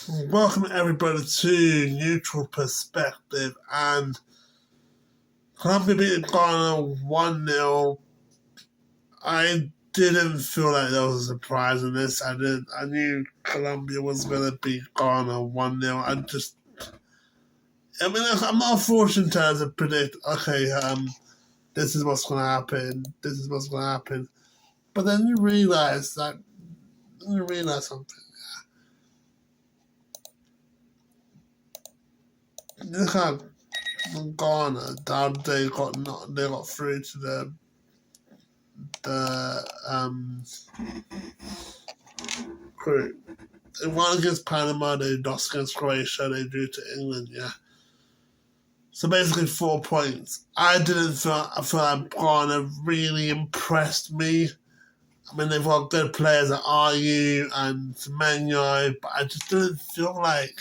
Welcome everybody to Neutral Perspective, and Colombia beat Ghana 1-0. I didn't feel like there was a surprise in this. I knew Colombia was gonna beat Ghana 1-0. I'm not a fortune teller to predict, this is what's gonna happen, But then you realize something. Look how Ghana, they got through to the group. They won against Panama, they lost against Croatia, they drew to England, yeah. So basically 4 points. I feel like Ghana really impressed me. I mean, they've got good players like Ayew and Senaya, but I just didn't feel like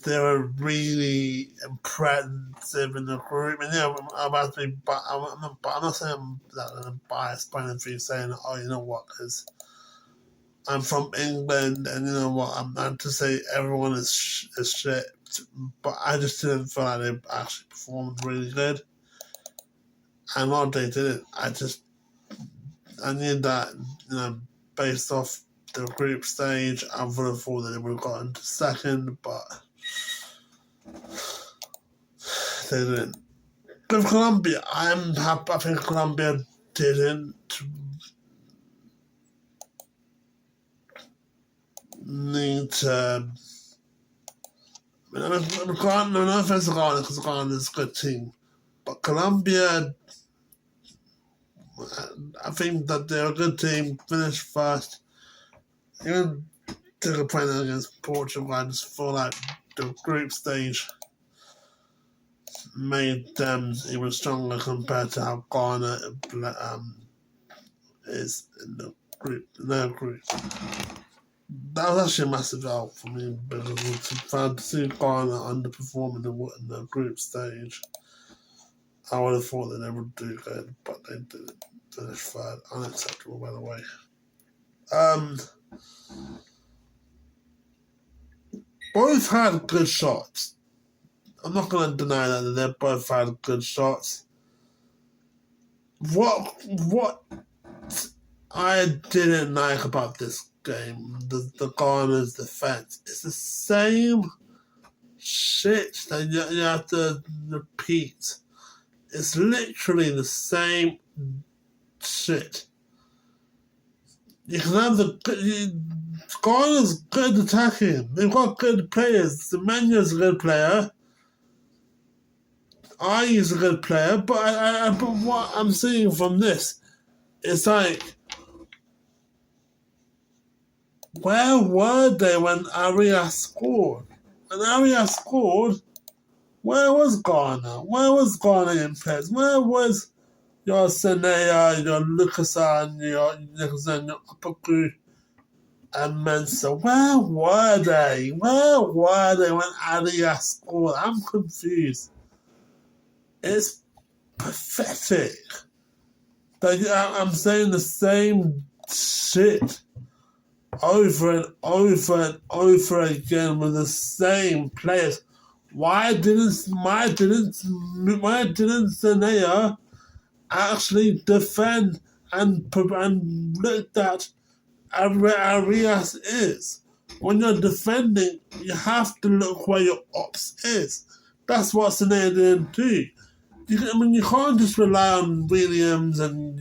they were really impressive in the group. And yeah, I'm not saying that in a biased point of view, saying, oh, you know what, because I'm from England, and you know what, I'm not to say everyone is shit, but I just didn't feel like they actually performed really good. And what they didn't, I knew that, based off the group stage, I would have thought that they would have gotten to second, but they didn't. With Colombia, I'm happy. I think Colombia didn't need to. No offense to Ghana, because Ghana is a good team, but Colombia, I think that they're a good team. Finished first. Even took a point against Portugal. I just feel like the group stage made them even stronger compared to how Ghana is in their group. That was actually a massive help for me, because to see Ghana underperforming in the group stage, I would have thought that they would do good, but they didn't finish third. Unacceptable, by the way. Both had good shots. I'm not going to deny that they both had good shots. What I didn't like about this game, the Ghana's defense, it's the same shit that you have to repeat. It's literally the same shit. You can have Ghana's good attacking. They've got good players. Semenya's a good player. Ayew's a good player, but what I'm seeing from this, it's like, where were they when Arias scored? When Arias scored, where was Ghana? Where was Ghana in players? Where was your Senaya, your Lucasan, your Apoku and Mensah? Where were they? Where were they when Arias scored? I'm confused. It's pathetic. I'm saying the same shit over and over and over again with the same players. Why didn't Senaya actually defend and look at where Arias is? When you're defending, you have to look where your ops is. That's what Senaya didn't do. You can't just rely on Williams and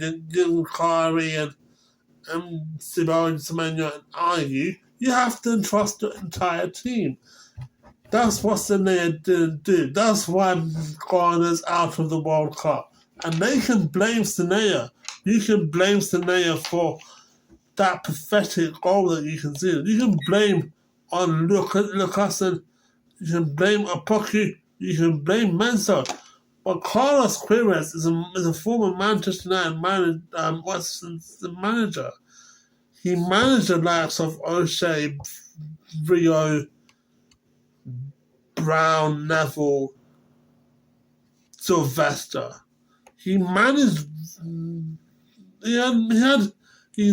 Kari and Sibel and Semenya and Ayew. You have to trust the entire team. That's what Senaya didn't do. That's why Ghana's out of the World Cup. And they can blame Senaya. You can blame Senaya for that pathetic goal that you can see. You can blame on Lucasen. You can blame Apoku. You can blame Mensah. But Carlos Queiroz is a former Manchester United manager. He managed the likes of O'Shea, Rio, Brown, Neville, Sylvester. He managed. He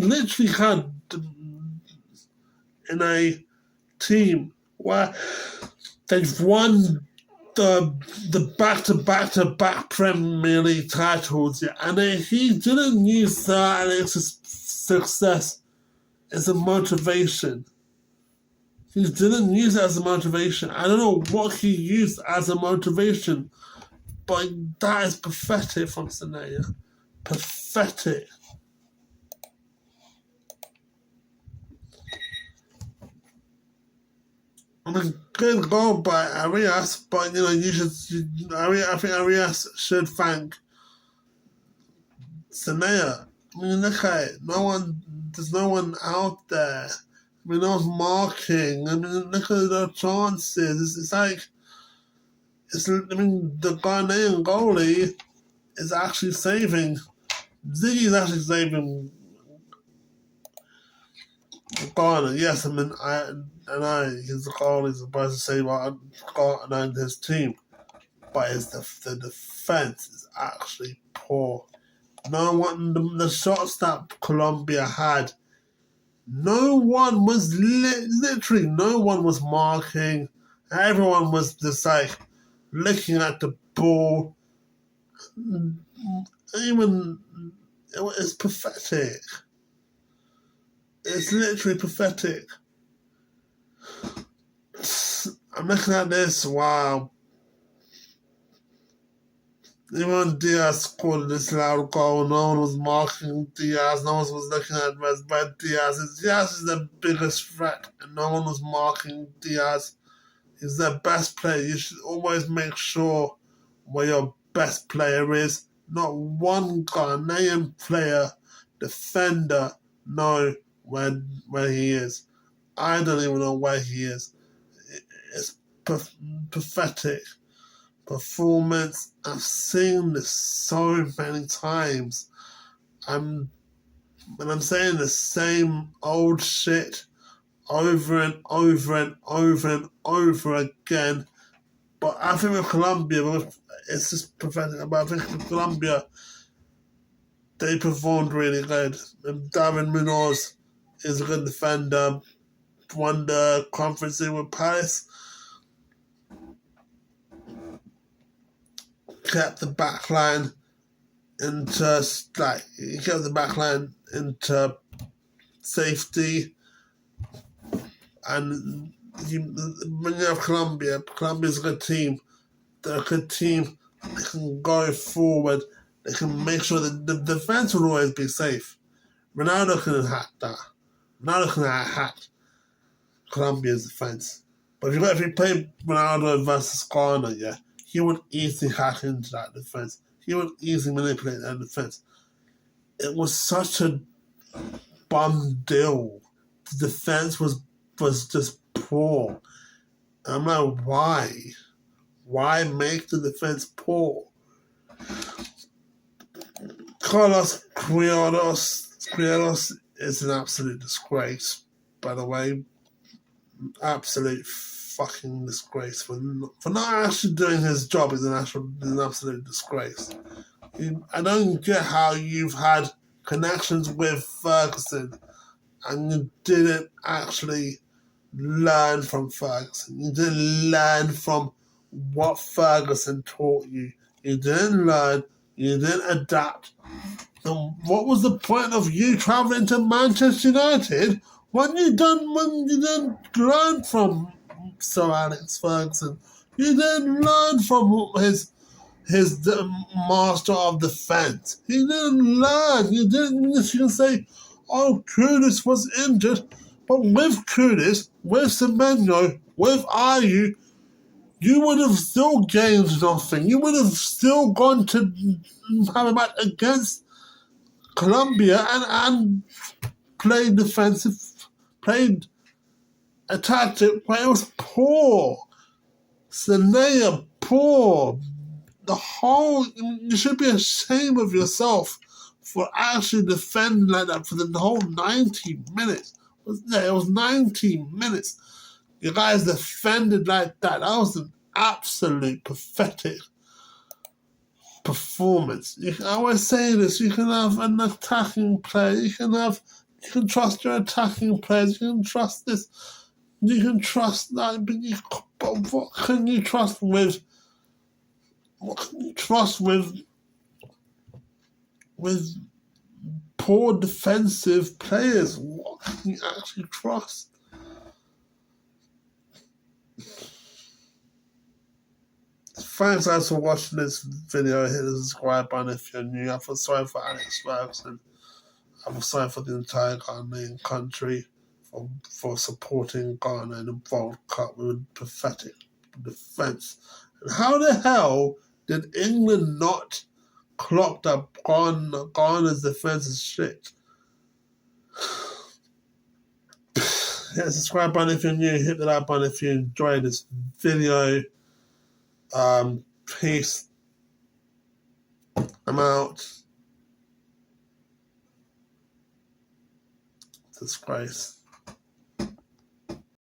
literally had in a team where they've won the back-to-back-to-back Premier League titles, yeah, and he didn't use Sir Alex's success as a motivation. He didn't use it as a motivation. I don't know what he used as a motivation, but that is pathetic from Senaya. Pathetic. I mean, good goal by Arias, but I think Arias should thank Senaya. I mean, look at it. There's no one out there. I mean, no one's marking. I mean, look at the chances. I mean, the Ghanaian goalie is actually saving. Ziggy's actually saving Ghana. Yes, I mean, he's the goalie, he's supposed to save Ghana and his team. But the defense is actually poor. No one, the shots that Colombia had, no one was literally no one was marking. Everyone was just like looking at the ball. Even it's pathetic. It's literally pathetic. I'm looking at this. Wow. Even Diaz scored this loud goal. No one was marking Diaz. No one was looking at Red Diaz. Diaz is the biggest threat, and no one was marking Diaz. He's their best player. You should always make sure where your best player is. Not one Ghanaian player, defender, know where he is. I don't even know where he is. It's pathetic performance. I've seen this so many times. I'm saying the same old shit over and over and over and over again. But I think with Colombia, it's just pathetic. But I think with Colombia, they performed really good. And Darwin Munoz is a good defender. Won the Conference League with Paris. Kept the backline into safety. And when you have Colombia's a good team. They're a good team. They can go forward. They can make sure that the defense will always be safe. Ronaldo can hack that. Ronaldo can hack Colombia's defense. But if you play Ronaldo versus Ghana, yeah, he would easily hack into that defense. He would easily manipulate that defense. It was such a bum deal. The defense was just poor. I'm like, why? Why make the defense poor? Carlos Queiroz is an absolute disgrace, by the way. Absolute fucking disgrace for not actually doing his job. Is an absolute disgrace. I don't get how you've had connections with Ferguson and you didn't actually learn from Ferguson. You didn't learn from what Ferguson taught you. You didn't learn. You didn't adapt. And what was the point of you travelling to Manchester United when you didn't learn from Sir Alex Ferguson? You didn't learn from his master of defence. He didn't learn. You can say, oh, Kudus was injured, but with Kudus, with Semenyo, with Ayew, you would have still gained nothing. You would have still gone to have a match against Colombia and played defensive, played attacking, but it was poor. Senaya, poor. You should be ashamed of yourself for actually defending like that for the whole 90 minutes. It was 90 minutes. You guys defended like that. That was an absolute pathetic performance. I always say this, you can have an attacking player, you can have You can trust your attacking players. You can trust this. You can trust that. But what can you trust with? What can you trust with poor defensive players? What can you actually trust? Thanks guys for watching this video. Hit the subscribe button if you're new. I feel sorry for Alex Ferguson. I feel sorry for the entire Ghanaian country for supporting Ghana in the World Cup with a pathetic defence. And how the hell did England not clock up Ghana's defence is shit? Hit the subscribe button if you're new. Hit the like button if you enjoyed this video. Peace. I'm out. Disgrace.